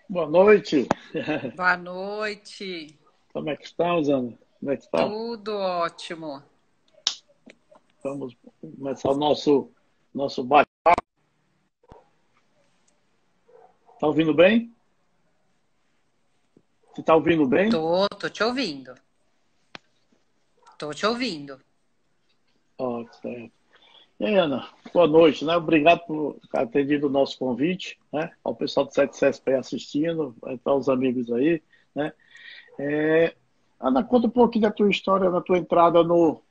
Boa noite. Boa noite. Como é que estamos, Ana? Como é que está? Tudo ótimo. Vamos começar o nosso bate. Está ouvindo bem? Você está ouvindo bem? Tô te ouvindo. Tô te ouvindo. Ó, certo. E aí, Ana? Boa noite, né? Obrigado por ter atendido o nosso convite, né? Ao pessoal do 7CSP assistindo, para os amigos aí, né? É, Ana, conta um pouquinho da tua história, da tua entrada no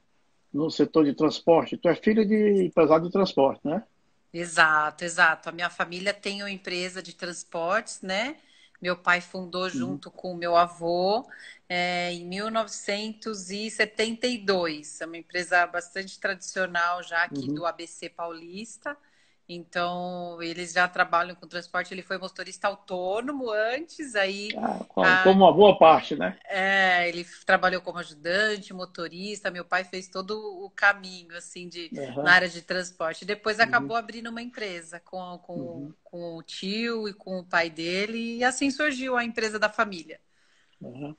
setor de transporte. Tu é filha de empresário de transporte, né? Exato, exato. A minha família tem uma empresa de transportes, né? Meu pai fundou Uhum, junto com o meu avô, em 1972. É uma empresa bastante tradicional já aqui uhum. do ABC Paulista. Então, eles já trabalham com transporte. Ele foi motorista autônomo antes, aí Ah, a como uma boa parte, né? ele trabalhou como ajudante, motorista. Meu pai fez todo o caminho assim na Aham, área de transporte. Depois uhum, acabou abrindo uma empresa uhum. com o tio e com o pai dele, e assim surgiu a empresa da família. Aham.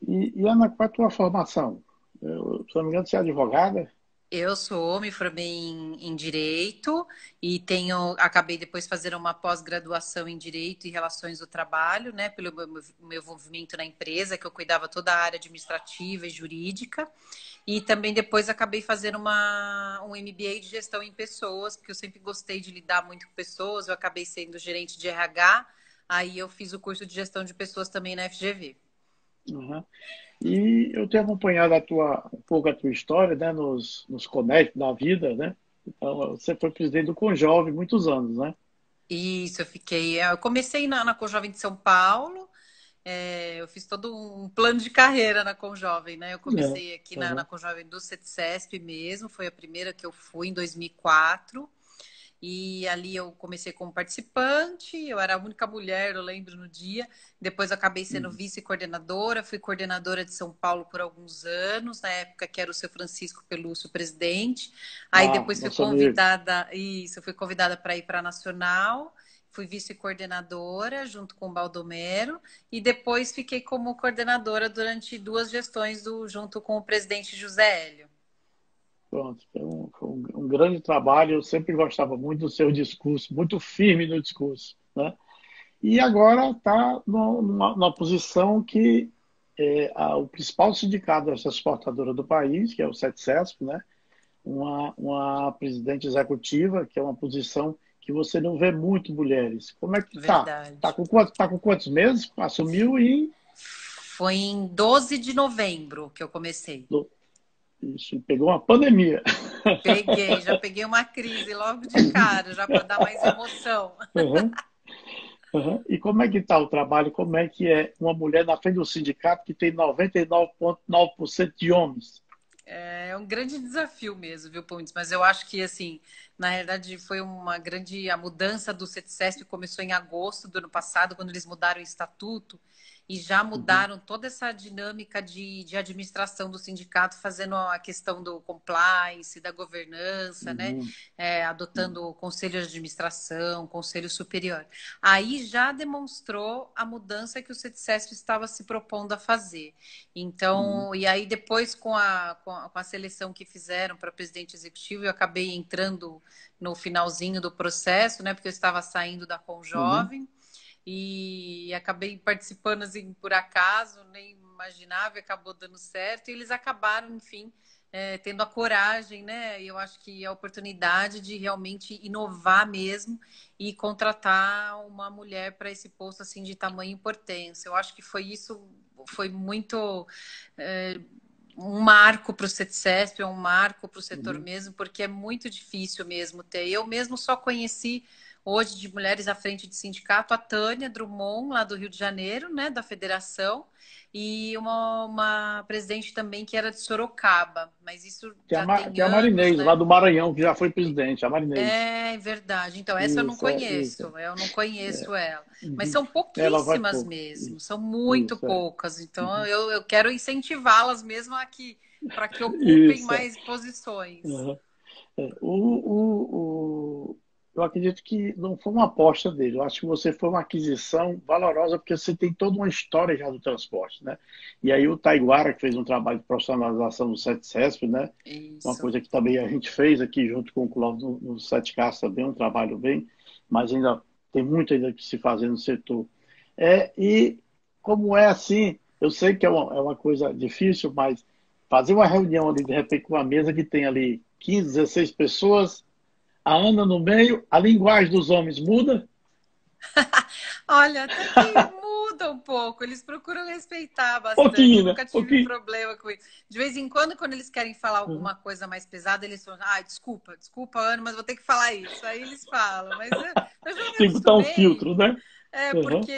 E Ana, qual é a tua formação? Se não me engano, você é advogada? Eu me formei em direito e acabei depois fazendo uma pós-graduação em direito e relações do trabalho, né, pelo meu envolvimento na empresa, que eu cuidava toda a área administrativa e jurídica. E também depois acabei fazendo um MBA de gestão em pessoas, porque eu sempre gostei de lidar muito com pessoas. Eu acabei sendo gerente de RH, aí eu fiz o curso de gestão de pessoas também na FGV. Aham. E eu tenho acompanhado um pouco a tua história, né, nos Conect da vida, né? Então, você foi presidente do Conjove muitos anos, né? Isso, eu comecei na Conjovem de São Paulo. Eu fiz todo um plano de carreira na Conjovem, né? Eu É. comecei aqui na Aham. Conjovem do CETCESP mesmo, foi a primeira que eu fui em 2004. E ali eu comecei como participante, eu era a única mulher, eu lembro, no dia. Depois eu acabei sendo Uhum. vice-coordenadora, fui coordenadora de São Paulo por alguns anos, na época que era o seu Francisco Pelúcio presidente. Aí Ah, depois fui nosso amigo. convidada, isso, fui convidada para ir para a Nacional. Fui vice-coordenadora junto com o Baldomero e depois fiquei como coordenadora durante duas gestões junto com o presidente José Hélio. Pronto, foi um grande trabalho. Eu sempre gostava muito do seu discurso, muito firme no discurso, né? E agora está numa posição que o principal sindicato dessa exportadora do país, que é o CETCESP, né? Uma presidente executiva, que é uma posição que você não vê muito mulheres. Como é que tá? Verdade. Tá com quantos meses? Assumiu e Foi em 12 de novembro que eu comecei. isso, pegou uma pandemia. Já peguei uma crise logo de cara, já para dar mais emoção. Uhum, uhum. E como é que está o trabalho? Como é que é uma mulher na frente do sindicato que tem 99,9% de homens? É um grande desafio mesmo, viu, Pontes? Mas eu acho que, assim, na realidade foi a mudança do CETCESP começou em agosto do ano passado, quando eles mudaram o estatuto, e já Uhum, mudaram toda essa dinâmica de administração do sindicato, fazendo a questão do compliance, da governança, né? uhum, Adotando o conselho de administração, conselho superior. Aí já demonstrou a mudança que o CETCESP estava se propondo a fazer. uhum, Então, e aí depois com a seleção que fizeram para presidente executivo, eu acabei entrando no finalzinho do processo, né? Porque eu estava saindo da uhum, Conjovem e acabei participando assim por acaso, nem imaginava, e acabou dando certo. E eles acabaram, enfim, tendo a coragem, né? E eu acho que a oportunidade de realmente inovar mesmo e contratar uma mulher para esse posto assim de tamanha importância. Eu acho que foi muito é, um marco para o CETCESP, é um marco para o setor uhum. mesmo, porque é muito difícil mesmo ter. Eu mesmo só conheci hoje de mulheres à frente de sindicato a Tânia Drummond, lá do Rio de Janeiro, né, da federação, e uma presidente também que era de Sorocaba, mas isso já tem Tem a anos, Marinês, lá né? do Maranhão, que já foi presidente, a Marinês. É verdade. Então, essa Isso. eu não conheço ela. Mas Uhum. são Ela vai pouquíssimas pouco. mesmo, Isso, são muito isso, é. poucas. Então, Uhum. eu quero incentivá-las mesmo aqui, para que ocupem Isso, é. mais posições. Uhum. É. eu acredito que não foi uma aposta dele. Eu acho que você foi uma aquisição valorosa, porque você tem toda uma história já do transporte, né? E aí o Taiguara, que fez um trabalho de profissionalização do SETCESP, né? Uma Isso. coisa que também a gente fez aqui junto com o Clóvis no 7K também, um trabalho bem, mas ainda tem muito ainda que se fazer no setor. E como é assim, eu sei que é uma coisa difícil, mas fazer uma reunião ali, de repente, com uma mesa que tem ali 15, 16 pessoas, a Ana no meio, a linguagem dos homens muda? Olha, até que muda um pouco. Eles procuram respeitar bastante. Pouquinho, Eu né? nunca tive Pouquinho. problema com isso. De vez em quando, quando eles querem falar Uhum. alguma coisa mais pesada, eles falam: ah, desculpa, desculpa, Ana, mas vou ter que falar isso. Aí eles falam. Mas eu já me Tem que botar um acostumei. filtro, né? Porque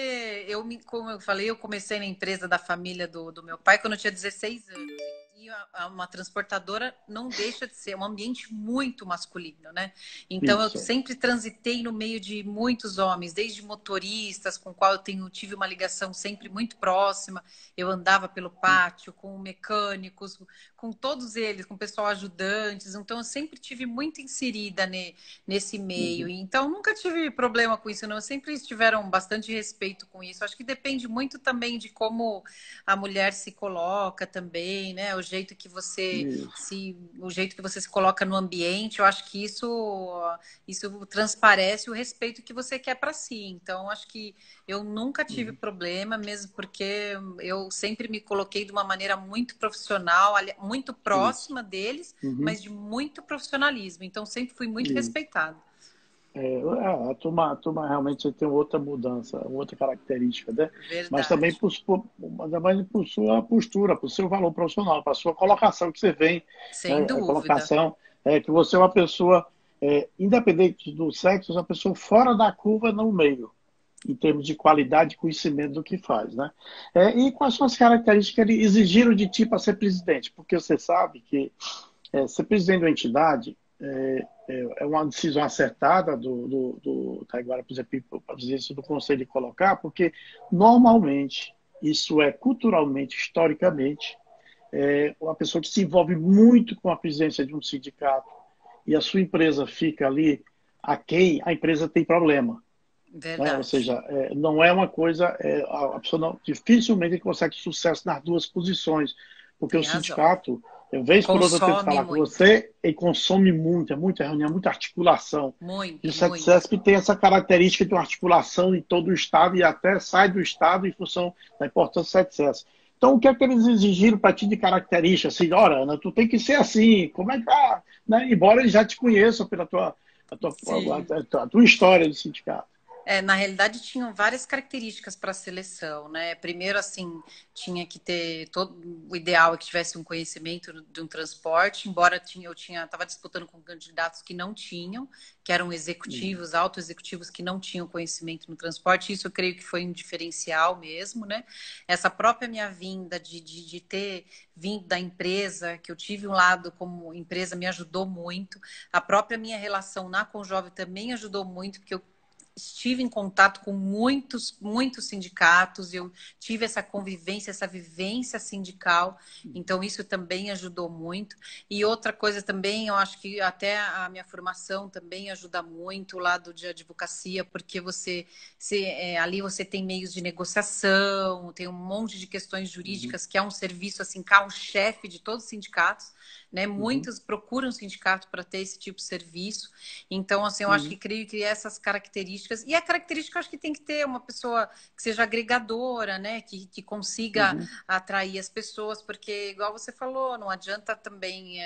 Uhum. como eu falei, eu comecei na empresa da família do meu pai quando eu tinha 16 anos. E uma transportadora não deixa de ser um ambiente muito masculino, né? Então eu Isso. sempre transitei no meio de muitos homens, desde motoristas, com qual tive uma ligação sempre muito próxima. Eu andava pelo pátio com mecânicos, com todos eles, com pessoal ajudantes. Então eu sempre tive muito inserida nesse meio. Uhum. Então, nunca tive problema com isso, não. Sempre tiveram bastante respeito com isso. Acho que depende muito também de como a mulher se coloca também, né? Isso. O jeito que você se coloca no ambiente. Eu acho que isso transparece o respeito que você quer para si. Então, acho que eu nunca tive Uhum. problema, mesmo porque eu sempre me coloquei de uma maneira muito profissional, muito Isso. próxima deles, Uhum. mas de muito profissionalismo. Então, sempre fui muito Isso. respeitada. A turma realmente tem outra mudança, outra característica, né? Mas também Verdade. por sua postura, por seu valor profissional, por sua colocação que você vem, Sem né? A dúvida. colocação é que você é uma pessoa, independente do sexo, uma pessoa fora da curva no meio, em termos de qualidade e conhecimento do que faz, né? E quais são as características que eles exigiram de ti para ser presidente? Porque você sabe que ser presidente de uma entidade é uma decisão acertada do Taiguara, por exemplo, para a presidência do Conselho de colocar, porque normalmente isso é culturalmente, historicamente, uma pessoa que se envolve muito com a presidência de um sindicato e a sua empresa fica ali a quem a empresa tem problema. Né? Ou Verdade. seja, não é uma coisa, a pessoa dificilmente consegue sucesso nas duas posições, porque o Tem razão. sindicato, vez por outra, tenta Consome falar com muito. você e consome muito, é muita reunião, muita articulação. E o Muito, muito. CETCESP tem essa característica de uma articulação em todo o Estado e até sai do Estado em função da importância do CETCESP. Então, o que é que eles exigiram para ti de característica? Assim, olha, Ana, tu tem que ser assim, como é que tá? Né? Embora eles já te conheçam pela Sim. a tua história do sindicato. Na realidade, tinham várias características para a seleção, né? Primeiro, assim, tinha que ter todo o ideal é que tivesse um conhecimento de um transporte, embora eu estava disputando com candidatos que não tinham, que eram executivos, alto executivos que não tinham conhecimento no transporte. Isso eu creio que foi um diferencial mesmo, né? Essa própria minha vinda de ter vindo da empresa, que eu tive um lado como empresa, me ajudou muito. A própria minha relação na Conjove também ajudou muito, porque eu estive em contato com muitos sindicatos, eu tive essa convivência, essa vivência sindical, então isso também ajudou muito. E outra coisa também, eu acho que até a minha formação também ajuda muito, o lado de advocacia, porque ali você tem meios de negociação, tem um monte de questões Uhum, jurídicas, que é um serviço assim, carro-chefe de todos os sindicatos, né? uhum, Muitos procuram sindicato para ter esse tipo de serviço. Então, assim, eu acho uhum, que creio que essas características. E a característica, eu acho que tem que ter uma pessoa que seja agregadora, né? Que consiga uhum, atrair as pessoas, porque, igual você falou, não adianta também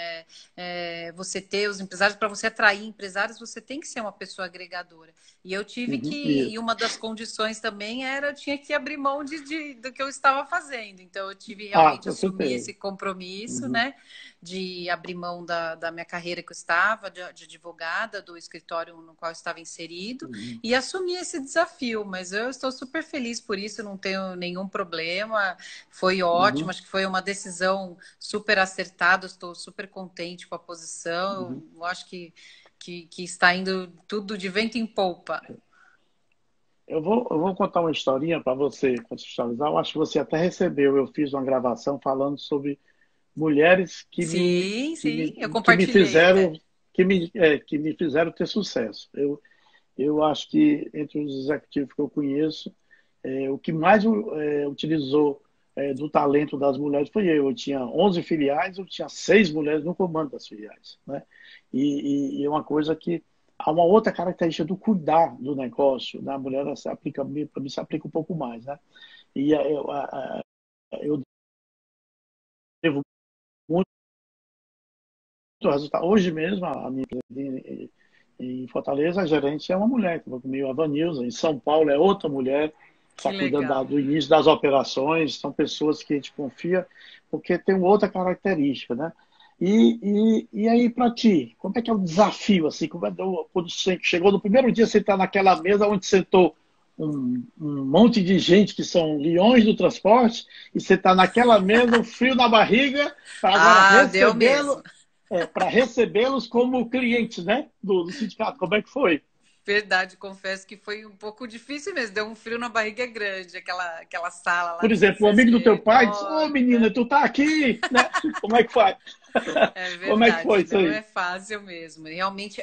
você ter os empresários. Para você atrair empresários, você tem que ser uma pessoa agregadora. E eu tive que. uhum, E isso. uma das condições também era eu tinha que abrir mão do que eu estava fazendo. Então, eu tive Ah, realmente com assumir certeza. esse compromisso, Uhum, né? De abrir mão da minha carreira que eu estava, de advogada, do escritório no qual eu estava inserido, uhum, e assumir esse desafio. Mas eu estou super feliz por isso, não tenho nenhum problema. Foi ótimo, uhum, acho que foi uma decisão super acertada, estou super contente com a uhum. posição. Eu acho que está indo tudo de vento em polpa. Eu vou contar uma historinha para você contextualizar. Eu acho que você até recebeu. Eu fiz uma gravação falando sobre mulheres Sim, sim, eu que me compartilhei fizeram até. que me fizeram ter sucesso. eu acho que entre os executivos que eu conheço, o que mais utilizou do talento das mulheres foi eu. Eu tinha 11 filiais, eu tinha 6 mulheres no comando das filiais, né? E é uma coisa que há uma outra característica do cuidar do negócio, da mulher, ela se aplica, para mim, se aplica um pouco mais, né? E eu devo muito resultado. Hoje mesmo, a minha empresa em Fortaleza, a gerente é uma mulher, que falou comigo, a Vanilza. Em São Paulo é outra mulher que Que está cuidando legal. do início das operações. São pessoas que a gente confia, porque tem outra característica, né? E aí, para ti, como é que é o desafio? Assim, quando você chegou no primeiro dia, você está naquela mesa onde sentou um monte de gente que são leões do transporte, e você está naquela mesa, o frio na barriga, para agora Ah, deu mesmo. recebê-los como clientes, né, do sindicato. Como é que foi? Verdade, confesso que foi um pouco difícil mesmo. Deu um frio na barriga grande, aquela sala lá Por do exemplo, um CCS amigo do teu pai disse: Ô, enorme. menina, tu tá aqui, né? Como é que faz? É Como é que foi verdade, isso não aí? é fácil mesmo. Realmente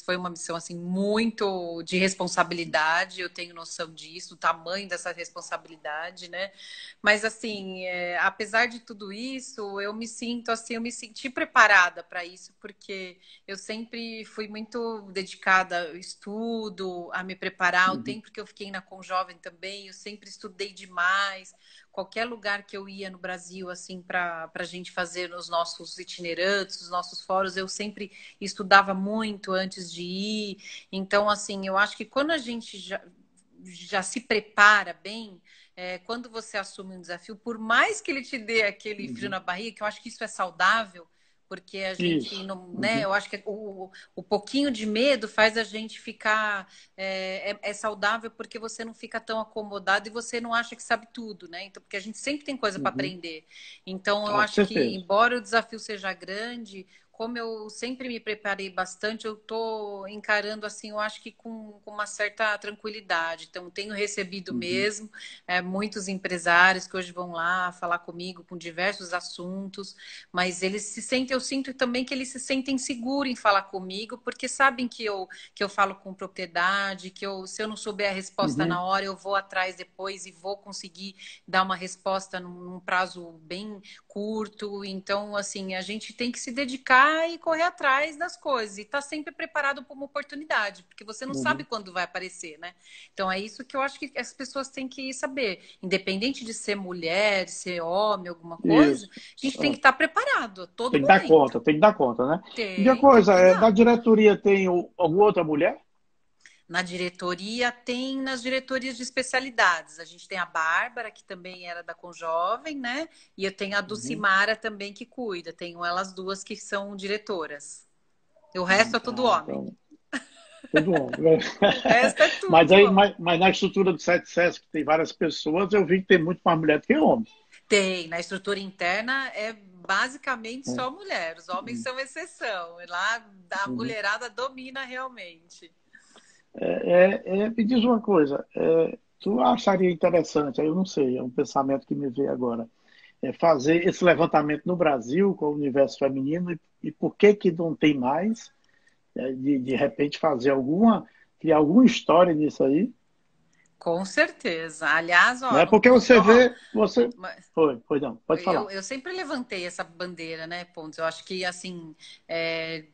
foi uma missão assim muito de responsabilidade. Eu tenho noção disso, o tamanho dessa responsabilidade, né? Mas assim, apesar de tudo isso, eu me sinto assim, eu me senti preparada para isso, porque eu sempre fui muito dedicada ao estudo, a me preparar. O Uhum, tempo que eu fiquei na Conjovem também, eu sempre estudei demais. Qualquer lugar que eu ia no Brasil, assim, para a gente fazer os nossos itinerantes, os nossos fóruns, eu sempre estudava muito antes de ir. Então, assim, eu acho que quando a gente já se prepara bem, quando você assume um desafio, por mais que ele te dê aquele frio uhum. na barriga, que eu acho que isso é saudável, porque a gente Isso. não, né? Uhum, Eu acho que o pouquinho de medo faz a gente ficar é saudável porque você não fica tão acomodado e você não acha que sabe tudo, né? Então, porque a gente sempre tem coisa para uhum. aprender. Então, eu Ah, com acho que, certeza. embora o desafio seja grande, como eu sempre me preparei bastante, eu estou encarando assim, eu acho que com uma certa tranquilidade. Então, tenho recebido Uhum, mesmo muitos empresários que hoje vão lá falar comigo com diversos assuntos, mas eles se sentem, eu sinto também que eles se sentem seguros em falar comigo, porque sabem que eu falo com propriedade, se eu não souber a resposta uhum. na hora, eu vou atrás depois e vou conseguir dar uma resposta num prazo bem curto. Então, assim, a gente tem que se dedicar e correr atrás das coisas e estar sempre preparado para uma oportunidade, porque você não sabe Uhum. quando vai aparecer, né? Então, é isso que eu acho que as pessoas têm que saber. Independente de ser mulher, de ser homem, alguma coisa, Isso. a gente tem Ah, que estar preparado a todo tem que dar momento. conta, tem que dar conta, né? E a Tem coisa, que da dar. diretoria tem alguma outra mulher? Na diretoria, tem nas diretorias de especialidades. A gente tem a Bárbara, que também era da Conjovem, né? E eu tenho a Uhum. Dulcimara também que cuida. Tenho elas duas que são diretoras. O resto é tudo Tá, homem. então, tudo homem. O resto é Mas tudo aí, homem. mas na estrutura do Sete SESC, que tem várias pessoas, eu vi que tem muito mais mulher do que homem. Tem, na estrutura interna é basicamente Né? só mulher. Os homens são exceção. Lá a Uhum. mulherada domina realmente. Me diz uma coisa, tu acharia interessante, aí eu não sei, é um pensamento que me veio agora, fazer esse levantamento no Brasil com o universo feminino e por que que não tem mais, de repente fazer criar alguma história nisso aí, Com certeza. Aliás, né? ó, Porque você ó, vê, foi não, pode falar. eu sempre levantei essa bandeira, né, Pontos? Eu acho que, assim,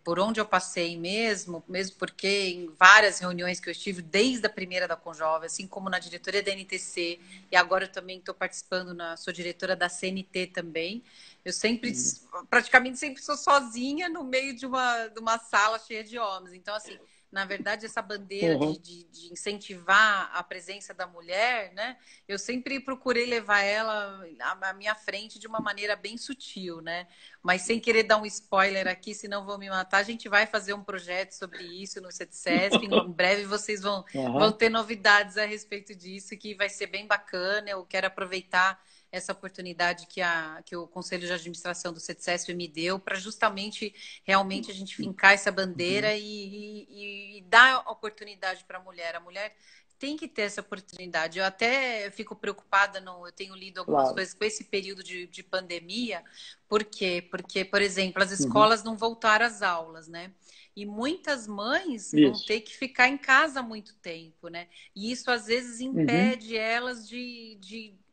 por onde eu passei mesmo porque em várias reuniões que eu estive, desde a primeira da Conjove, assim como na diretoria da NTC, e agora eu também estou participando, sou diretora da CNT também, eu sempre, Uhum. praticamente sempre sou sozinha no meio de uma sala cheia de homens. Então, assim, na verdade, essa bandeira de, Uhum. de, de incentivar a presença da mulher, né? Eu sempre procurei levar ela à minha frente de uma maneira bem sutil, né? Mas sem querer dar um spoiler aqui, senão vão me matar. A gente vai fazer um projeto sobre isso no CETCESP. Em breve vocês vão Uhum. ter novidades a respeito disso, que vai ser bem bacana. Eu quero aproveitar essa oportunidade que o Conselho de Administração do CETCESP me deu para justamente realmente a gente fincar essa bandeira Uhum. e dar oportunidade para a mulher. A mulher tem que ter essa oportunidade. Eu até fico preocupada, eu tenho lido algumas Claro. coisas com esse período de pandemia. Por quê? Porque, por exemplo, as Uhum. escolas não voltaram às aulas, né? E muitas mães vão Isso. ter que ficar em casa muito tempo, né? E isso às vezes Uhum. impede elas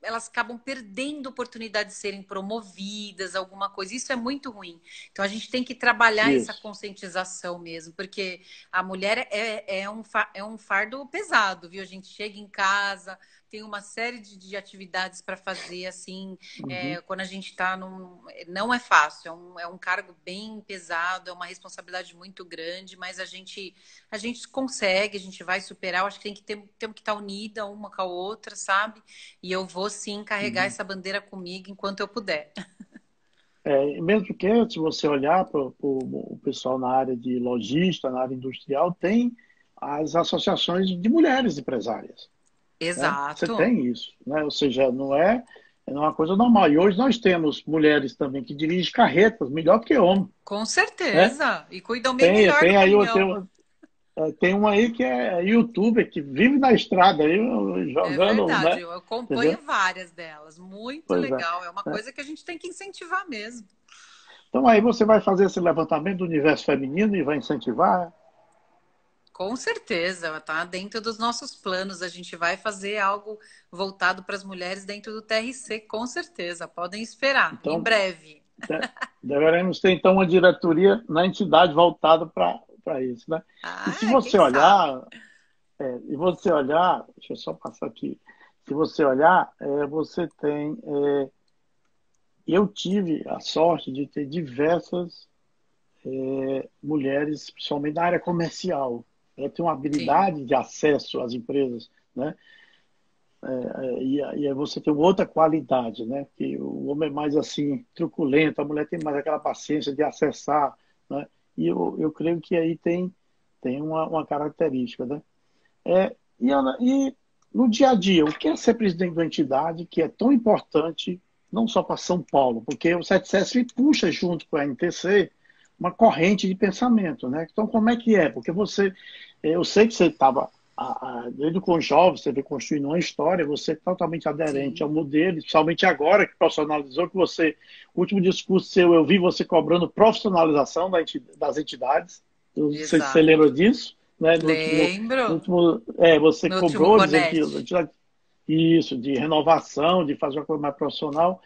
elas acabam perdendo a oportunidade de serem promovidas, alguma coisa. Isso é muito ruim. Então a gente tem que trabalhar essa Isso. conscientização mesmo, porque a mulher é um fardo pesado, viu? A gente chega em casa, tem uma série de atividades para fazer, assim, Uhum. quando a gente está num. Não é fácil, é um cargo bem pesado, é uma responsabilidade muito grande, mas a gente consegue, a gente vai superar. Eu acho que temos que estar unida uma com a outra, sabe? E eu vou sim carregar Uhum. essa bandeira comigo enquanto eu puder. E mesmo porque, se você olhar para o pessoal na área de logística, na área industrial, tem as associações de mulheres empresárias, né? Você Exato, tem isso, né? Ou seja, não é uma coisa normal. E hoje nós temos mulheres também que dirigem carretas melhor que homem, com né? certeza. E cuidam bem melhor do Tem aí caminhão. tem uma aí que é youtuber que vive na estrada aí É jogando, verdade, né? eu Entendeu? acompanho várias delas. Muito Pois é. legal. É uma Né? coisa que a gente tem que incentivar mesmo. Então aí você vai fazer esse levantamento do universo feminino e vai incentivar. Com certeza, tá dentro dos nossos planos. A gente vai fazer algo voltado para as mulheres dentro do TRC, com certeza. Podem esperar, em Então, breve. deveremos ter então uma diretoria na entidade voltada para isso, né? E se Ah, você quem sabe? olhar, deixa eu só passar aqui. Se você olhar, você tem. Eu tive a sorte de ter diversas mulheres, principalmente na área comercial. Ela tem uma Sim, habilidade de acesso às empresas, né? E aí você tem outra qualidade, né? Que o homem é mais assim, truculento, a mulher tem mais aquela paciência de acessar, né? E eu creio que aí tem uma característica, né? E no dia a dia, o que é ser presidente de uma entidade que é tão importante, não só para São Paulo, porque o 7SESP puxa junto com a NTC uma corrente de pensamento, né? Então, como é que é? Porque eu sei que você estava, desde o jovem, você veio construindo uma história, você é totalmente aderente ao sim, modelo, especialmente agora que profissionalizou, o último discurso seu, eu vi você cobrando profissionalização das entidades, eu não sei se você lembra exato. disso, né? No Lembro. último, você No último cobrou dizendo que Conect. isso, de renovação, de fazer uma coisa mais profissional.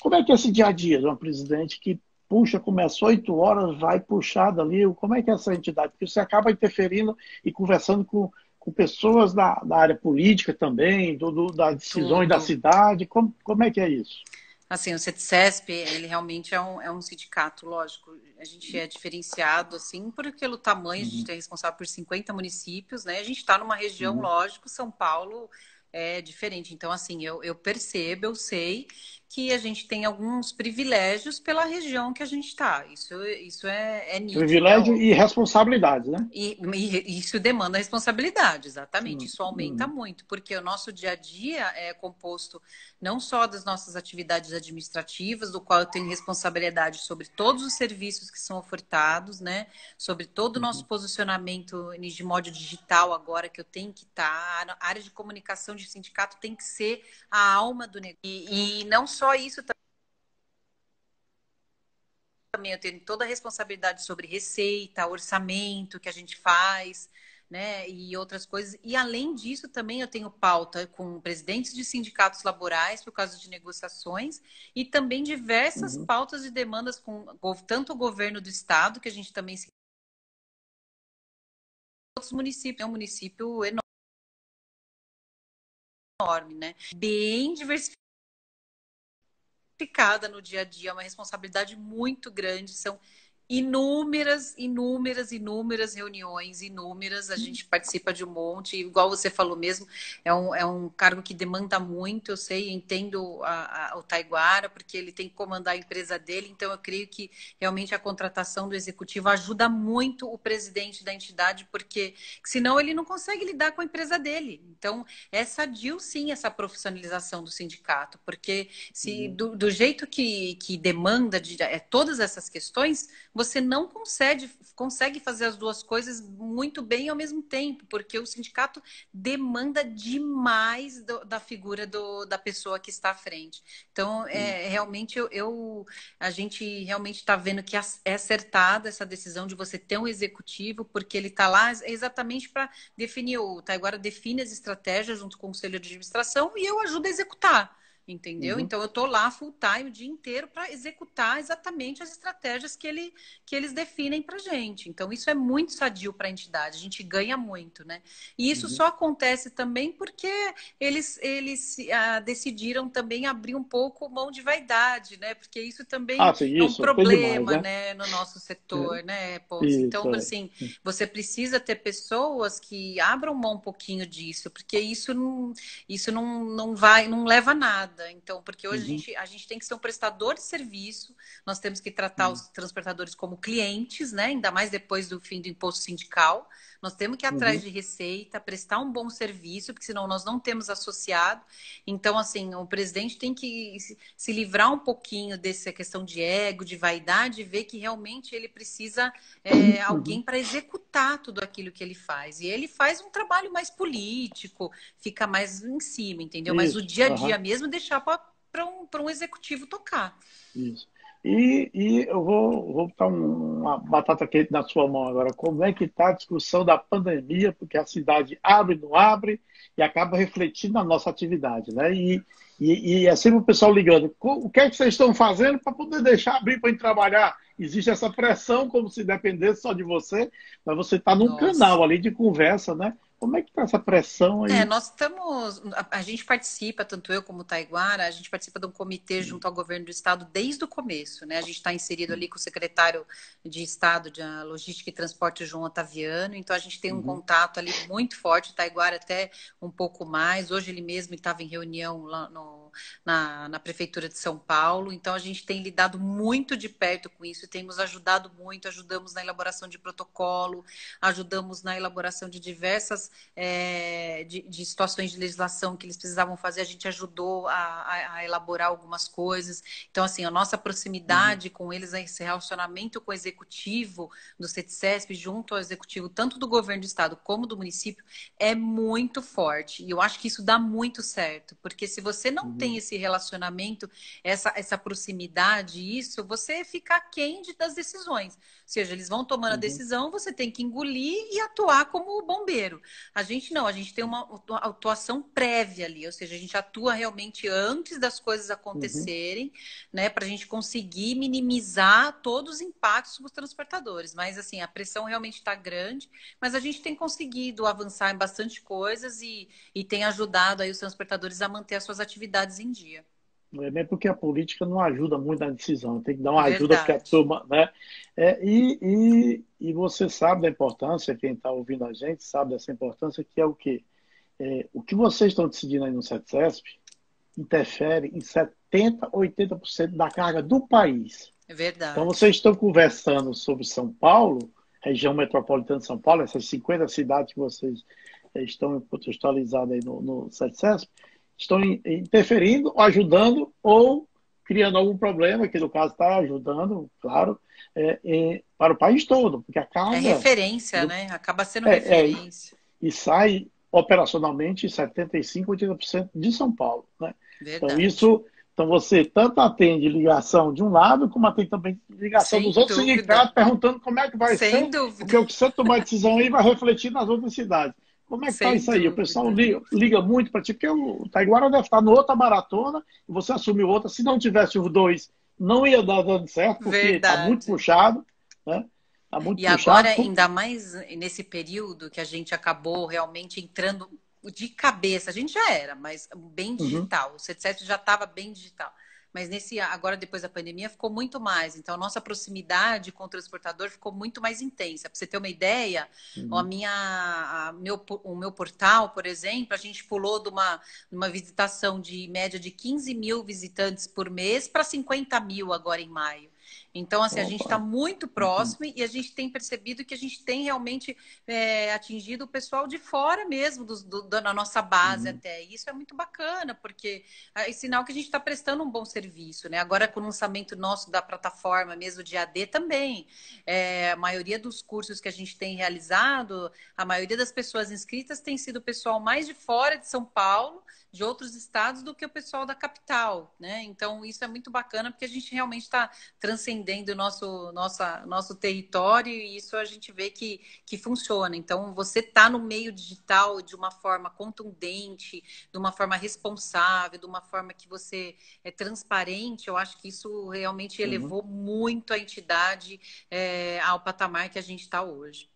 Como é que é esse dia a dia de uma presidente que puxa, começou 8 horas, vai puxar dali? Como é que é essa entidade? Porque você acaba interferindo e conversando com pessoas da área política também, das decisões da Tudo. cidade. Como é que é isso? Assim, o CETCESP, ele realmente é um sindicato, lógico. A gente é diferenciado, assim, porque pelo tamanho, a Uhum, gente é responsável por 50 municípios, né? A gente está numa região, uhum, lógico, São Paulo é diferente. Então, assim, eu percebo, eu sei que a gente tem alguns privilégios pela região que a gente está. Isso é nítido, é privilégio e óbvio. responsabilidade, né? E isso demanda responsabilidade, exatamente. Isso aumenta Uhum, muito, porque o nosso dia a dia é composto não só das nossas atividades administrativas, do qual eu tenho responsabilidade sobre todos os serviços que são ofertados, né? Sobre todo o nosso uhum, posicionamento de modo digital agora que eu tenho que estar. A área de comunicação de sindicato tem que ser a alma do negócio. E não só isso, também eu tenho toda a responsabilidade sobre receita, orçamento que a gente faz, né, e outras coisas. E além disso, também eu tenho pauta com presidentes de sindicatos laborais por causa de negociações e também diversas uhum. pautas e demandas com tanto o governo do estado, que a gente também se outros municípios, é um município enorme, né? Bem diversificado no dia a dia, é uma responsabilidade muito grande. São inúmeras reuniões, inúmeras. A gente participa de um monte, igual você falou mesmo, é um cargo que demanda muito. Eu sei, entendo o Taiguara, porque ele tem que comandar a empresa dele, então eu creio que realmente a contratação do executivo ajuda muito o presidente da entidade, porque senão ele não consegue lidar com a empresa dele. Então, essa DIL, sim, essa profissionalização do sindicato, porque se Uhum. do jeito que demanda todas essas questões, você não consegue fazer as duas coisas muito bem ao mesmo tempo, porque o sindicato demanda demais da figura da pessoa que está à frente. Então, realmente, a gente realmente está vendo que é acertada essa decisão de você ter um executivo, porque ele está lá exatamente para definir. O Taiguara define as estratégias junto com o conselho de administração e eu ajudo a executar. Entendeu? Uhum. Então, eu estou lá full time o dia inteiro para executar exatamente as estratégias que eles definem para a gente. Então, isso é muito sadio para a entidade, a gente ganha muito, né? E isso Uhum. só acontece também porque eles decidiram também abrir um pouco mão de vaidade, né? Porque isso também Sim, é um isso tem demais, problema, né? né, no nosso É, setor, né, Ponce? isso, Então, é. assim, você precisa ter pessoas que abram mão um pouquinho disso, porque isso não vai, não leva a nada. Então, porque hoje Uhum. a gente tem que ser um prestador de serviço, nós temos que tratar Uhum. os transportadores como clientes, né? Ainda mais depois do fim do imposto sindical. Nós temos que ir atrás Uhum. de receita, prestar um bom serviço, porque senão nós não temos associado. Então, assim, o presidente tem que se livrar um pouquinho dessa questão de ego, de vaidade, e ver que realmente ele precisa Uhum. alguém para executar tudo aquilo que ele faz. E ele faz um trabalho mais político, fica mais em cima, entendeu? Mas o Isso. dia a Aham. dia mesmo deixar para um executivo tocar. Isso. E eu vou botar uma batata quente na sua mão agora. Como é que está a discussão da pandemia? Porque a cidade abre, não abre, e acaba refletindo na nossa atividade, né? E é sempre o pessoal ligando. O que é que vocês estão fazendo para poder deixar abrir para ir trabalhar? Existe essa pressão, como se dependesse só de você, mas você está num Nossa. canal ali de conversa, né? Como é que está essa pressão aí? Nós estamos. A gente participa, tanto eu como o Taiguara, a gente participa de um comitê junto ao governo do estado desde o começo, né? A gente está inserido ali com o secretário de Estado de Logística e Transporte, João Otaviano, então a gente tem um Uhum. contato ali muito forte, o Taiguara até um pouco mais. Hoje ele mesmo estava em reunião lá na Prefeitura de São Paulo, então a gente tem lidado muito de perto com isso, temos ajudado muito, ajudamos na elaboração de protocolo, ajudamos na elaboração de diversas de situações de legislação que eles precisavam fazer, a gente ajudou a elaborar algumas coisas. Então, assim, a nossa Uhum. proximidade com eles, esse relacionamento com o executivo do CETICESP, junto ao executivo, tanto do governo do estado como do município, é muito forte. E eu acho que isso dá muito certo, porque se você não tem Uhum. esse relacionamento, essa proximidade, isso, você fica aquém das decisões. Ou seja, eles vão tomando a Uhum. decisão, você tem que engolir e atuar como bombeiro. A gente não, a gente tem uma atuação prévia ali, ou seja, a gente atua realmente antes das coisas Uhum. acontecerem, né, para a gente conseguir minimizar todos os impactos dos transportadores. Mas, assim, a pressão realmente está grande, mas a gente tem conseguido avançar em bastante coisas e tem ajudado aí os transportadores a manter as suas atividades em dia. Não é nem porque a política não ajuda muito na decisão, tem que dar uma ajuda porque a Verdade. turma, né? E você sabe da importância, quem está ouvindo a gente sabe dessa importância, que é o quê? O que vocês estão decidindo aí no CETESP interfere em 70, 80% da carga do país. É Então, verdade. vocês estão conversando sobre São Paulo, região metropolitana de São Paulo, essas 50 cidades que vocês estão contextualizadas aí no CETESP, estão interferindo, ajudando ou criando algum problema, que no caso está ajudando, claro, para o país todo, porque a É carga referência, do, né? Acaba sendo é, é, referência. e sai operacionalmente 75, 80% de São Paulo, né? Então Verdade. isso, então você tanto atende ligação de um lado, como atende também ligação dos Sem outros dúvida. sindicatos perguntando como é que vai Sem ser, dúvida. porque o que você tomar decisão aí vai refletir nas outras cidades. Como é que está Sem isso aí? O pessoal dúvida. liga muito para ti, porque o Taiguara deve estar no outra maratona e você assumiu outra. Se não tivesse os dois, não ia dar dando certo, porque está muito Verdade. puxado, né? Está muito E agora, puxado. ainda mais nesse período que a gente acabou realmente entrando de cabeça, a gente já era, mas bem Uhum, digital. O 77 já estava bem digital. Mas agora, depois da pandemia, ficou muito mais. Então, a nossa proximidade com o transportador ficou muito mais intensa. Para você ter uma ideia, uhum, o meu portal, por exemplo, a gente pulou de uma visitação de média de 15 mil visitantes por mês para 50 mil agora em maio. Então, assim, a gente está Opa. muito Uhum. próximo e a gente tem percebido que a gente tem realmente atingido o pessoal de fora mesmo, da nossa base Uhum. até. E isso é muito bacana, porque é sinal que a gente está prestando um bom serviço, né? Agora, com o lançamento nosso da plataforma mesmo de AD também, a maioria dos cursos que a gente tem realizado, a maioria das pessoas inscritas tem sido o pessoal mais de fora de São Paulo, de outros estados, do que o pessoal da capital, né? Então, isso é muito bacana, porque a gente realmente está transcendendo o nosso território e isso a gente vê que funciona. Então, você está no meio digital de uma forma contundente, de uma forma responsável, de uma forma que você é transparente, eu acho que isso realmente Uhum. elevou muito a entidade ao patamar que a gente está hoje.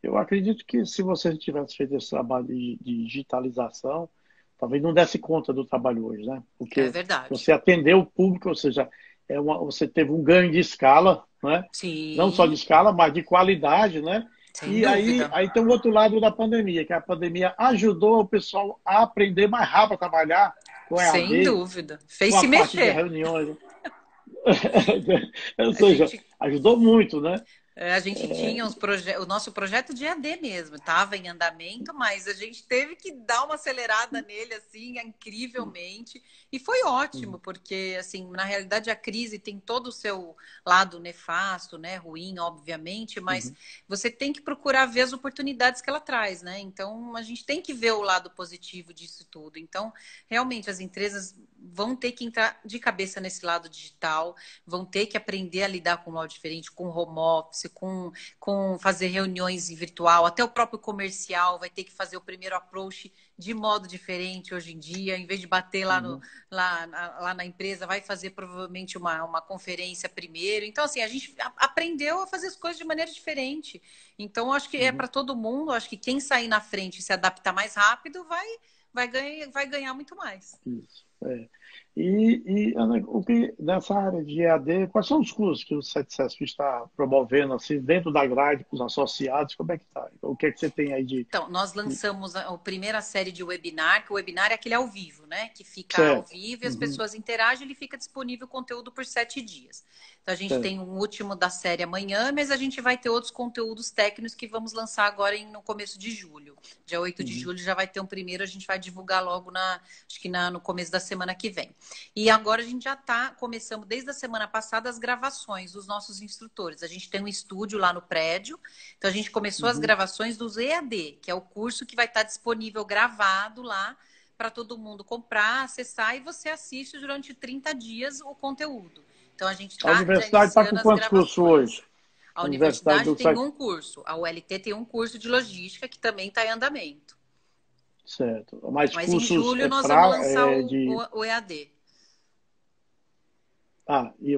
Eu acredito que se você tivesse feito esse trabalho de digitalização, talvez não desse conta do trabalho hoje, né? É Porque verdade. você atendeu o público, ou seja, você teve um ganho de escala, né? Não só de Sim, escala, mas de qualidade, né? sem E aí, dúvida. aí tem o outro lado da pandemia, que a pandemia ajudou o pessoal a aprender mais rápido a trabalhar com Sem EAD, dúvida. com Fez a se parte de mexer. reuniões. Ou A seja, gente ajudou muito, né? A gente tinha o nosso projeto de EAD mesmo, estava em andamento, mas a gente teve que dar uma acelerada nele assim, incrivelmente, e foi ótimo, porque assim, na realidade a crise tem todo o seu lado nefasto, né, ruim, obviamente, mas Uhum. você tem que procurar ver as oportunidades que ela traz, né? Então a gente tem que ver o lado positivo disso tudo. Então, realmente as empresas vão ter que entrar de cabeça nesse lado digital, vão ter que aprender a lidar com o modo diferente, com home office, com fazer reuniões em virtual, até o próprio comercial vai ter que fazer o primeiro approach de modo diferente hoje em dia, em vez de bater lá, Uhum. lá na empresa, vai fazer provavelmente uma conferência primeiro. Então, assim, a gente aprendeu a fazer as coisas de maneira diferente. Então, acho que é Uhum. para todo mundo, acho que quem sair na frente e se adaptar mais rápido vai ganhar muito mais. Isso. É. E Ana, nessa área de EAD, quais são os cursos que o CETCESP está promovendo assim, dentro da grade, com os associados? Como é que está? O que é que você tem aí de. Então, nós lançamos a primeira série de webinar, que o webinar é aquele ao vivo, né? Que fica ao Certo. vivo e as Uhum. pessoas interagem, ele fica disponível o conteúdo por 7 dias. Então, a gente Certo. tem um último da série amanhã, mas a gente vai ter outros conteúdos técnicos que vamos lançar agora no começo de julho. Dia 8 de Uhum. julho já vai ter um primeiro, a gente vai divulgar logo acho que no começo da semana que vem. E agora a gente já está começando, desde a semana passada, as gravações dos nossos instrutores. A gente tem um estúdio lá no prédio, então a gente começou as Uhum. gravações dos EAD, que é o curso que vai estar disponível gravado lá para todo mundo comprar, acessar e você assiste durante 30 dias o conteúdo. Então a gente A está já universidade está com iniciando as quantos cursos gravações. hoje? A A universidade universidade do tem site. um curso, a ULT tem um curso de logística que também está em andamento. Certo. Mas Mas em cursos julho nós vamos para lançar de. o EAD.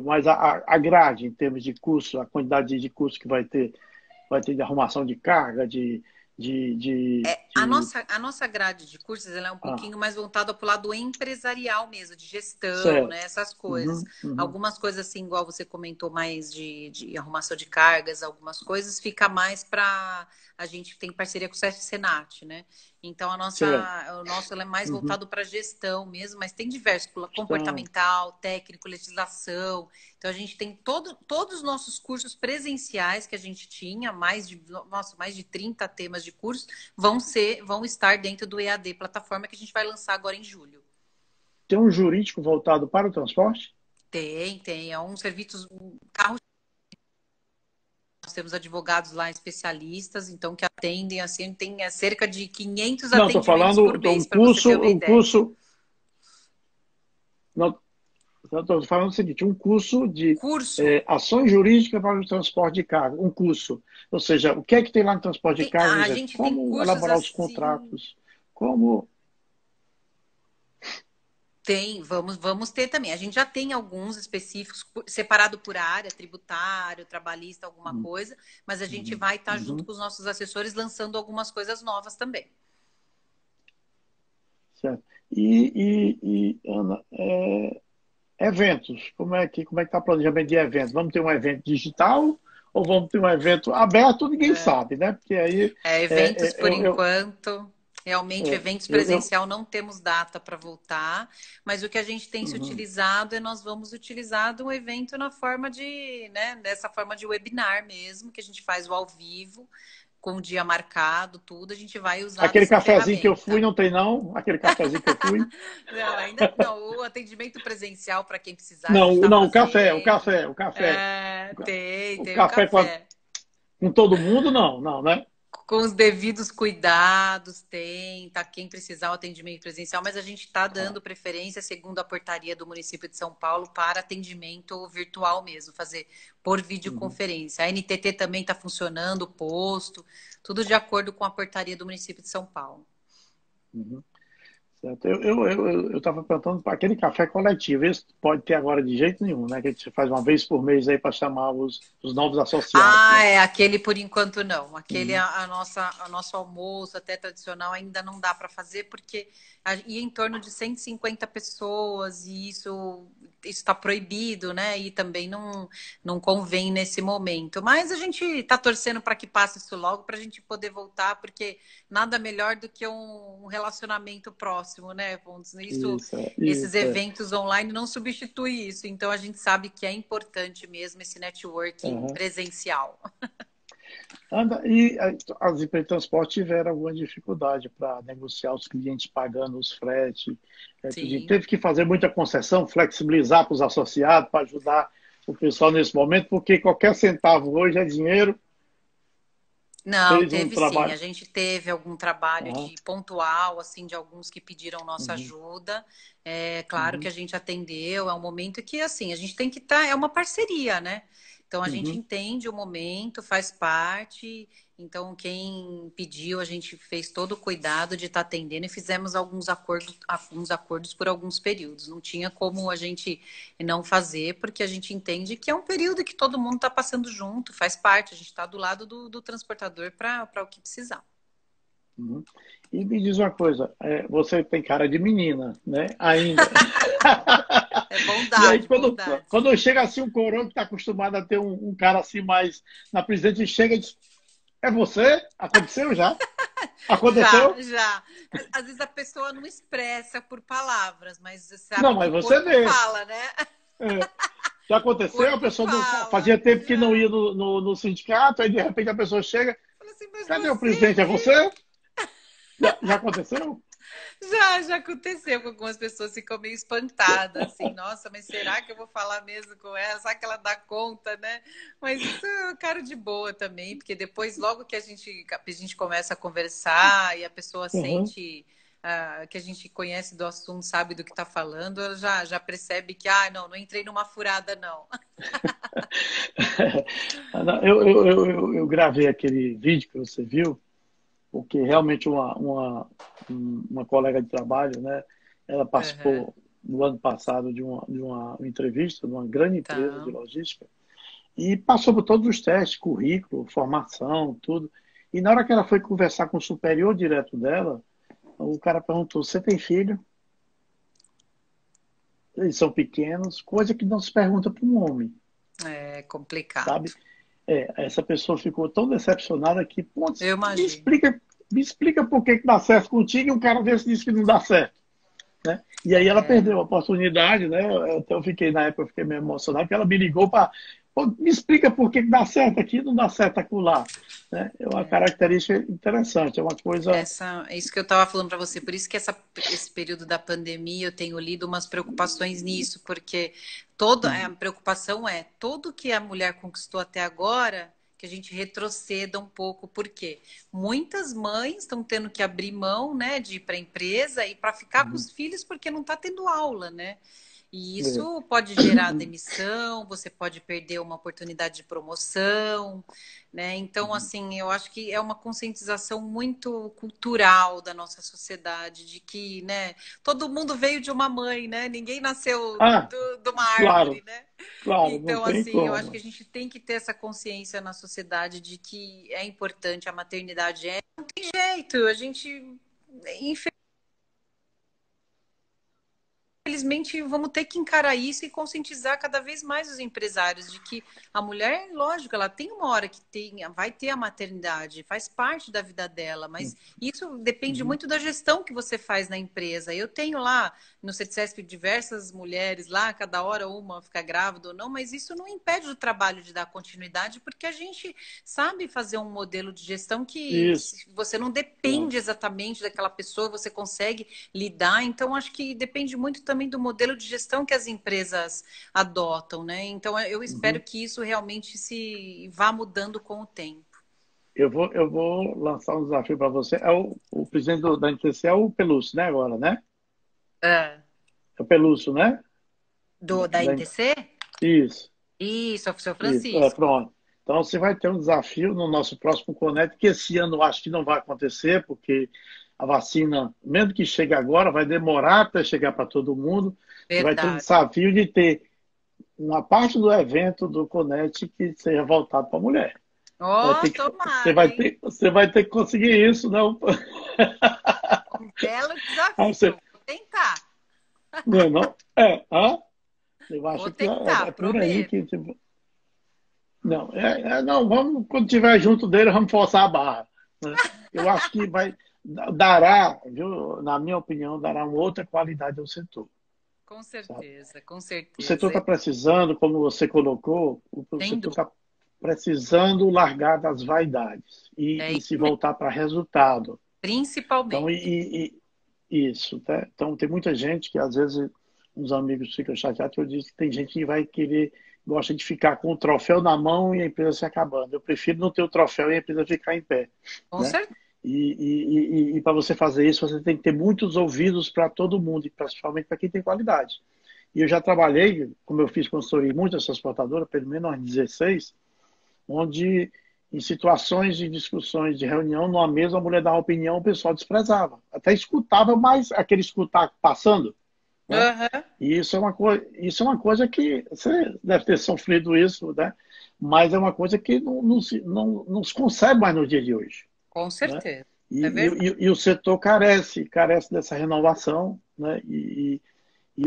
Mas a grade, em termos de curso, a quantidade de curso que vai ter de arrumação de carga, de, de, de A nossa grade de cursos ela é um ah, pouquinho mais voltada para o lado empresarial mesmo, de gestão, né? certo. Essas coisas. Uhum. Uhum. Algumas coisas, assim, igual você comentou, mais de arrumação de cargas, algumas coisas, fica mais para. A gente tem parceria com o Senat, né? Então Certo. o nosso ela é mais Uhum. voltado para gestão mesmo, mas tem diversos, Então, comportamental, técnico, legislação. Então a gente tem todos os nossos cursos presenciais que a gente tinha, mais de 30 temas de curso vão estar dentro do EAD, plataforma que a gente vai lançar agora em julho. tem um jurídico voltado para o transporte? Tem. É um serviço, um carro. Nós temos advogados lá especialistas, então que atendem, assim, tem cerca de 500 Não, estou atendimentos por falando de mês, para você ter uma um ideia. curso, não, estou falando o seguinte, um curso de Curso, ações jurídicas para o transporte de carga, um curso. Ou seja, o que é que tem lá no transporte de carga? Por a exemplo, gente tem como cursos elaborar os assim. contratos, como. Vamos ter também. A gente já tem alguns específicos, separado por área, tributário, trabalhista, alguma coisa, mas a gente Uhum, vai estar junto uhum, com os nossos assessores lançando algumas coisas novas também. certo. Ana, eventos, como é que está o planejamento de eventos? Vamos ter um evento digital ou vamos ter um evento aberto? Ninguém sabe, né? Porque aí Eventos por eu enquanto. Realmente, É, eventos eu, presencial não temos data para voltar, mas o que a gente tem se uhum. utilizado é nós vamos utilizar um evento na forma de, né, dessa forma de webinar mesmo, que a gente faz o ao vivo, com o dia marcado, tudo, a gente vai usar Aquele dessa cafezinho que eu fui, ferramenta. não tem não? Aquele cafezinho que eu fui? Não, ainda não. O atendimento presencial para quem precisar, a gente Não, está não, fazendo. o café. É, tem, O tem o café café. com todo mundo, não, não, né? Com os devidos cuidados, tem, tá? Quem precisar o atendimento presencial, mas a gente está Ah, dando preferência, segundo a portaria do município de São Paulo, para atendimento virtual mesmo, fazer por uhum, videoconferência. A NTT também está funcionando, o posto, tudo de acordo com a portaria do município de São Paulo. uhum. Certo. Eu estava perguntando para aquele café coletivo. Esse pode ter agora de jeito nenhum, né? Que a gente faz uma vez por mês aí para chamar os novos associados, Ah, né? é, aquele por enquanto não. Aquele, Uhum, a nosso almoço até tradicional ainda não dá para fazer, porque ia em torno de 150 pessoas e isso está proibido, né? E também não convém nesse momento. Mas a gente está torcendo para que passe isso logo, para a gente poder voltar, porque nada melhor do que um relacionamento próximo, né, Pontes? Esses isso é. eventos online não substituem isso. Então a gente sabe que é importante mesmo esse networking Uhum. presencial. As empresas de transporte tiveram alguma dificuldade para negociar os clientes pagando os fretes. Tudinho. Sim. Teve que fazer muita concessão, flexibilizar para os associados, para ajudar o pessoal nesse momento, porque qualquer centavo hoje é dinheiro. Não, Fez um teve sim. A trabalho. gente teve algum trabalho Uhum, de pontual, assim, de alguns que pediram nossa uhum, ajuda. É claro que uhum, a gente atendeu, é um momento que, assim, a gente tem que estar, é uma parceria, né? Então a gente uhum. entende o momento, faz parte. Então, quem pediu, a gente fez todo o cuidado de estar atendendo e fizemos alguns acordos por alguns períodos. Não tinha como a gente não fazer, porque a gente entende que é um período que todo mundo está passando junto, faz parte, a gente está do lado do transportador para o que precisar. Uhum. E me diz uma coisa, você tem cara de menina, né? Ainda. É E aí, bondade, bondade. quando chega assim um coroa que está acostumado a ter um cara assim mais na presidente, chega e diz, é você? Aconteceu já? Já, Aconteceu? já. Às vezes a pessoa não expressa por palavras, mas você Não, sabe que mas o você corpo vê. fala, né? É, já O aconteceu, a corpo pessoa não fala, fazia tempo que não já. ia no sindicato, aí de repente a pessoa chega, Fala assim, mas cadê o você presidente? É você? Já aconteceu? já aconteceu com algumas pessoas, ficam meio espantadas, assim, nossa, mas será que eu vou falar mesmo com ela? Será que ela dá conta, né? Mas isso é cara de boa também, porque depois, logo que a gente começa a conversar e a pessoa Uhum. sente que a gente conhece do assunto, sabe do que está falando, ela já percebe que, não entrei numa furada, não. Eu gravei aquele vídeo que você viu, porque realmente uma colega de trabalho, né, ela Uhum, participou no ano passado de uma entrevista de uma grande empresa de tá. logística e passou por todos os testes, currículo, formação, tudo. E na hora que ela foi conversar com o superior direto dela, o cara perguntou: Você tem filho? Eles são pequenos, coisa que não se pergunta para um homem, É complicado. sabe? Essa pessoa ficou tão decepcionada que, pô, Eu me imagino. explica, me explica por que dá certo contigo e o cara desse diz que não dá certo. Né? E aí ela É, perdeu a não. oportunidade, né? Até eu fiquei, na época, eu fiquei meio emocionado, porque ela me ligou para, me explica por que dá certo aqui e não dá certo acolá. Né? É uma característica interessante, é uma coisa. É isso que eu estava falando para você. Por isso que esse período da pandemia eu tenho lido umas preocupações nisso, porque toda a preocupação é tudo que a mulher conquistou até agora, que a gente retroceda um pouco, porque muitas mães estão tendo que abrir mão, né, de ir para a empresa e para ficar com os filhos porque não está tendo aula, né? E É, isso pode gerar demissão, você pode perder uma oportunidade de promoção, né? Então, assim, eu acho que é uma conscientização muito cultural da nossa sociedade, de que, né, todo mundo veio de uma mãe, né? Ninguém nasceu ah, de uma árvore, claro, né? claro, não Então, tem assim, eu acho que a como. gente tem que ter essa consciência na sociedade de que é importante, a maternidade não tem jeito, a gente, infelizmente, vamos ter que encarar isso e conscientizar cada vez mais os empresários de que a mulher, lógico, ela tem uma hora que vai ter a maternidade, faz parte da vida dela, mas isso depende Uhum. muito da gestão que você faz na empresa. Eu tenho lá no CETICESP diversas mulheres lá, cada hora uma fica grávida ou não, mas isso não impede o trabalho de dar continuidade, porque a gente sabe fazer um modelo de gestão que Isso, você não pronto. depende exatamente daquela pessoa, você consegue lidar. Então, acho que depende muito também do modelo de gestão que as empresas adotam, né? Então, eu espero Uhum. que isso realmente se vá mudando com o tempo. Eu vou lançar um desafio para você. O presidente da NTC é o Pelúcio, né? Agora, né? É. É o Pelúcio, né? Da Da- NTC? Isso, Isso, é o seu isso. Francisco. Pronto. Então, você vai ter um desafio no nosso próximo Conect, que esse ano eu acho que não vai acontecer, porque a vacina, mesmo que chegue agora, vai demorar até chegar para todo mundo. Você vai ter um Verdade. desafio de ter uma parte do evento do Conect que seja voltado para a mulher. Vai Oh, ter que, tomara, hein? você vai ter que conseguir isso, não? Um belo Aí você, desafio. Vou tentar. não, não? É, hã? Eu Vou acho que é tentar, por aí prometo. que. Tipo, não, não, vamos, quando estiver junto dele, vamos forçar a barra. Né? Eu acho que dará, viu, na minha opinião, dará uma outra qualidade ao setor. Com Sabe? certeza, com O setor certeza. está precisando, como você colocou, o Sem setor dúvida. está precisando largar das vaidades É e se isso mesmo. voltar para resultado. Então, Principalmente. isso, tá? Então, tem muita gente que, às vezes, uns amigos ficam chateados, eu disse que tem gente que vai querer, gosta de ficar com o troféu na mão e a empresa se acabando. Eu prefiro não ter o troféu e a empresa ficar em pé, Com né? certeza. E para você fazer isso, você tem que ter muitos ouvidos para todo mundo, e principalmente para quem tem qualidade. E eu já trabalhei, como eu fiz consultoria em muitas transportadoras, pelo menos umas 16, onde em situações de discussões de reunião, numa mesa, a mulher dava opinião, o pessoal desprezava. Até escutava, mas aquele escutar passando, né? Aham. E isso é uma coisa que você deve ter sofrido isso, né? Mas é uma coisa que não se concebe mais no dia de hoje, Com né? certeza. É E, verdade. e o setor carece dessa renovação, né? E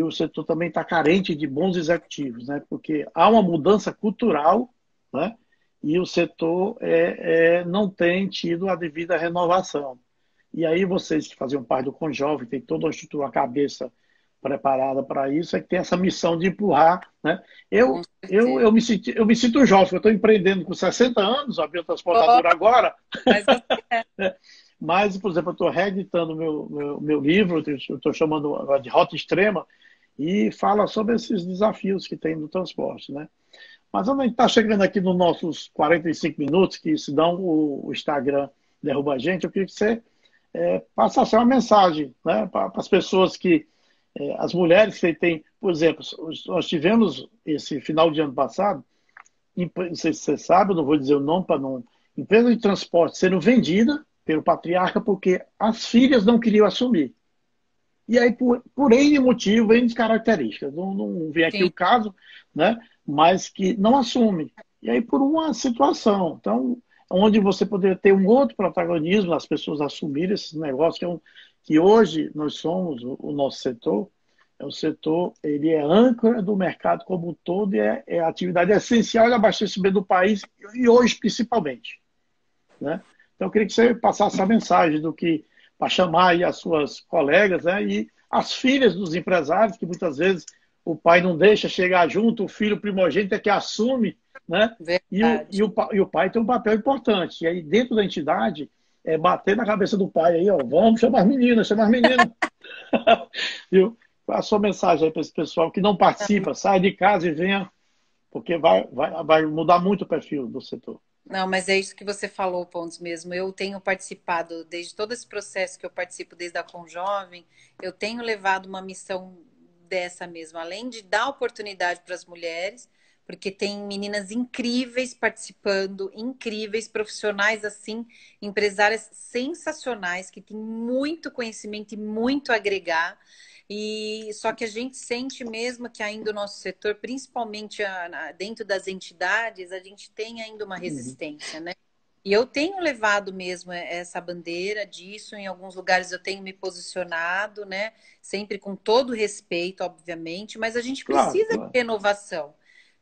o setor também está carente de bons executivos, né? Porque há uma mudança cultural, né? E o setor não tem tido a devida renovação. E aí vocês que faziam parte do Conjove, tem toda uma cabeça preparada para isso, é que tem essa missão de empurrar, né? Com Eu, eu, certeza. eu, me, senti, eu me sinto jovem, eu estou empreendendo com 60 anos, abri a Oh, transportadora agora, mas você é. né? Mas, por exemplo, eu estou reeditando meu livro, eu estou chamando agora de Rota Extrema, e fala sobre esses desafios que tem no transporte, né? Mas a gente está chegando aqui nos nossos 45 minutos, que se dão o Instagram derruba a gente, eu queria que você passasse uma mensagem, né, para as pessoas que, as mulheres que têm, por exemplo, nós tivemos esse final de ano passado, não sei se você sabe, eu não vou dizer o nome para não, empresa de transporte sendo vendida pelo patriarca porque as filhas não queriam assumir. E aí, por N motivo, N características, não vem aqui Sim, o caso, né? Mas que não assume. E aí, por uma situação. Então, onde você poderia ter um outro protagonismo, as pessoas assumirem esses negócios, que hoje nós somos, o nosso setor, o setor, ele é âncora do mercado como um todo e é a atividade essencial de abastecimento do país e hoje principalmente, né? Então, eu queria que você passasse a mensagem do que, para chamar aí as suas colegas, né, e as filhas dos empresários, que muitas vezes o pai não deixa chegar junto, o filho primogênito é que assume, né? verdade. E o pai tem um papel importante. E aí, dentro da entidade, bater na cabeça do pai aí, ó, vamos chamar as meninas, chamar as meninas. Viu? Qual a sua mensagem aí para esse pessoal que não participa? Saia de casa e venha, porque vai mudar muito o perfil do setor. Não, mas é isso que você falou, Pontos, mesmo. Eu tenho participado, desde todo esse processo que eu participo desde a Conjovem, eu tenho levado uma missão dessa mesmo, além de dar oportunidade para as mulheres, porque tem meninas incríveis participando, incríveis, profissionais assim, empresárias sensacionais, que têm muito conhecimento e muito a agregar. E só que a gente sente mesmo que ainda o nosso setor, principalmente dentro das entidades, a gente tem ainda uma Uhum. resistência, né? E eu tenho levado mesmo essa bandeira disso, em alguns lugares eu tenho me posicionado, né? Sempre com todo respeito, obviamente, mas a gente Claro, precisa de claro. renovação,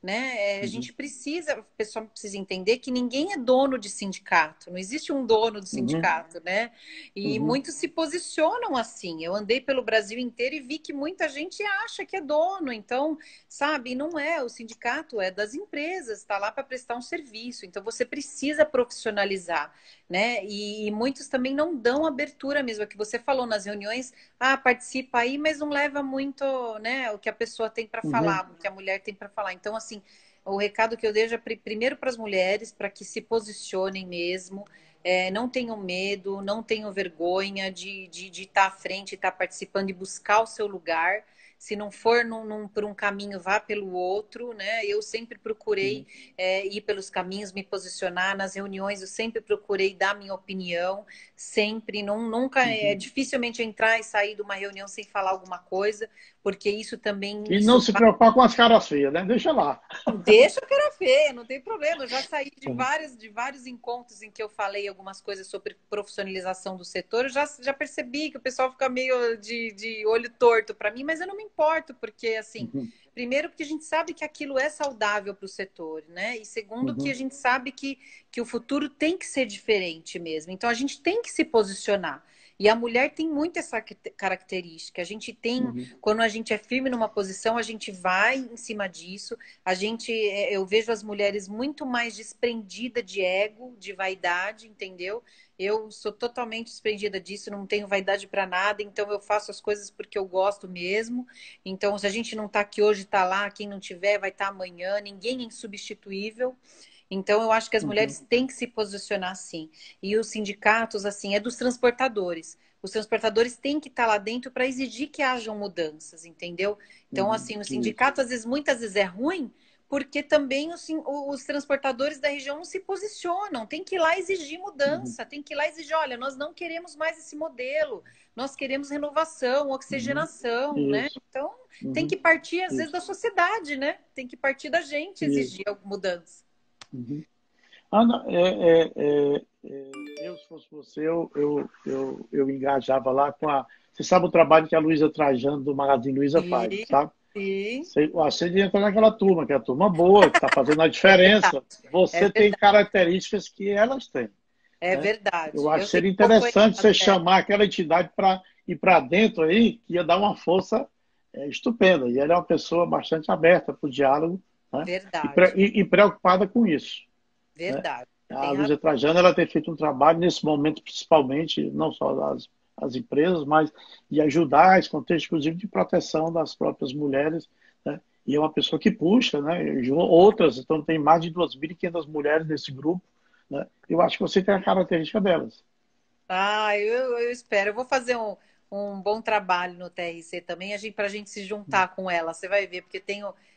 né? A Uhum, gente precisa, o pessoal precisa entender que ninguém é dono de sindicato, não existe um dono do uhum, sindicato, né? E uhum, muitos se posicionam assim. Eu andei pelo Brasil inteiro e vi que muita gente acha que é dono, então, sabe, não é, o sindicato é das empresas, está lá para prestar um serviço, então você precisa profissionalizar, né? E muitos também não dão abertura mesmo, é o que você falou nas reuniões, participa aí, mas não leva muito, né, o que a pessoa tem para uhum, falar, o que a mulher tem para falar. Então, assim, o recado que eu deixo é primeiro para as mulheres, para que se posicionem mesmo, não tenham medo, não tenham vergonha de estar à frente, estar participando e buscar o seu lugar. Se não for por um caminho, vá pelo outro, né? Eu sempre procurei uhum, ir pelos caminhos, me posicionar nas reuniões. Eu sempre procurei dar minha opinião, sempre, nunca é uhum. dificilmente entrar e sair de uma reunião sem falar alguma coisa, porque isso também E não isso se preocupar com as caras feias, né? Deixa lá. deixa a cara feia, não tem problema. Eu já saí de vários encontros em que eu falei algumas coisas sobre profissionalização do setor. Eu já percebi que o pessoal fica meio de olho torto para mim, mas eu não me importo, porque, assim, Uhum, primeiro, porque a gente sabe que aquilo é saudável para o setor, né? E segundo, que a uhum, gente sabe que o futuro tem que ser diferente mesmo. Então, a gente tem que se posicionar. E a mulher tem muito essa característica. A gente tem, uhum, quando a gente é firme numa posição, a gente vai em cima disso. Eu vejo as mulheres muito mais desprendida de ego, de vaidade, entendeu? Eu sou totalmente desprendida disso, não tenho vaidade para nada, então eu faço as coisas porque eu gosto mesmo. Então, se a gente não está aqui hoje, está lá, quem não tiver vai estar amanhã, ninguém é insubstituível. Então, eu acho que as uhum, mulheres têm que se posicionar assim. E os sindicatos, assim, é dos transportadores. Os transportadores têm que estar lá dentro para exigir que hajam mudanças, entendeu? Então, uhum. assim, o Isso. sindicato, muitas vezes é ruim, porque também os transportadores da região não se posicionam. Tem que ir lá exigir Uhum, mudança, tem que ir lá exigir, olha, nós não queremos mais esse modelo, nós queremos renovação, uhum. oxigenação, né? Isso. Então, tem Uhum, que partir, às vezes, isso. da sociedade, né? Tem que partir da gente Isso. exigir alguma mudança. Uhum. Ana, eu, se fosse você, eu engajava lá com a. Você sabe o trabalho que a Luísa Trajano, do Magazine Luiza, Sim, faz, sabe? sim, Você devia entrar naquela turma, que é a turma boa, que está fazendo a é verdade, diferença. é Você tem verdade, características que elas têm, é né? Eu verdade. acho Eu que tenho seria interessante acompanhado você ela, chamar aquela entidade para ir para dentro aí, que ia dar uma força estupenda. E ela é uma pessoa bastante aberta para o diálogo, né? verdade, E preocupada com isso, né? verdade. Você A tem razão. Luísa Trajano ela tem feito um trabalho nesse momento, principalmente, não só as empresas, mas de ajudar esse contexto, inclusive, de proteção das próprias mulheres, né? E é uma pessoa que puxa, né? Outras, então tem mais de 2.500 mulheres nesse grupo, né? Eu acho que você tem a característica delas. Eu espero. Eu vou fazer um bom trabalho no TRC também, para a gente se juntar com ela. Você vai ver, porque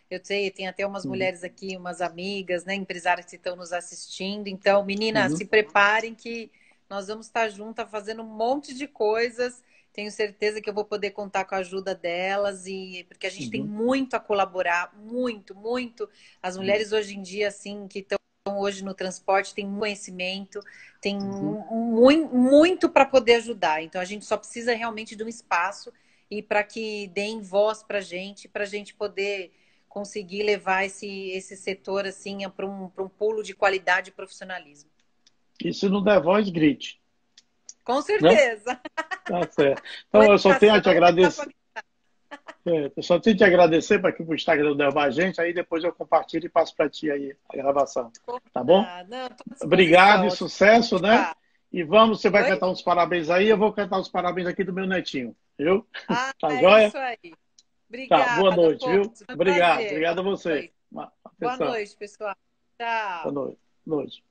eu sei, tem até umas Uhum, mulheres aqui, umas amigas, né, empresárias que estão nos assistindo. Então, meninas, uhum, se preparem que nós vamos estar juntas fazendo um monte de coisas. Tenho certeza que eu vou poder contar com a ajuda delas e porque a gente tem uhum, muito a colaborar, muito, muito. As uhum, mulheres hoje em dia, assim, que estão hoje no transporte, têm conhecimento, tem uhum. muito para poder ajudar. Então a gente só precisa realmente de um espaço e para que deem voz para a gente poder conseguir levar esse setor assim para um pulo de qualidade e profissionalismo. E se não der voz, grite, Com né? certeza. Tá certo. Com Então, eu só tenho a educação te não dá agradecer. para. Eu só tenho que te agradecer para que o Instagram derrubar a gente, aí depois eu compartilho e passo para ti aí a gravação. Tá bom? Não, estou à Obrigado e disposição. sucesso, né? E vamos, você vai Oi? cantar uns parabéns aí, eu vou cantar os parabéns aqui do meu netinho, viu? Tá É joia? isso aí. Tá, boa Obrigada, noite, Afonso. viu? Foi um Obrigado, prazer. obrigado a você. Noite. Boa Atenção. noite, pessoal. Boa Tchau. noite. Noite.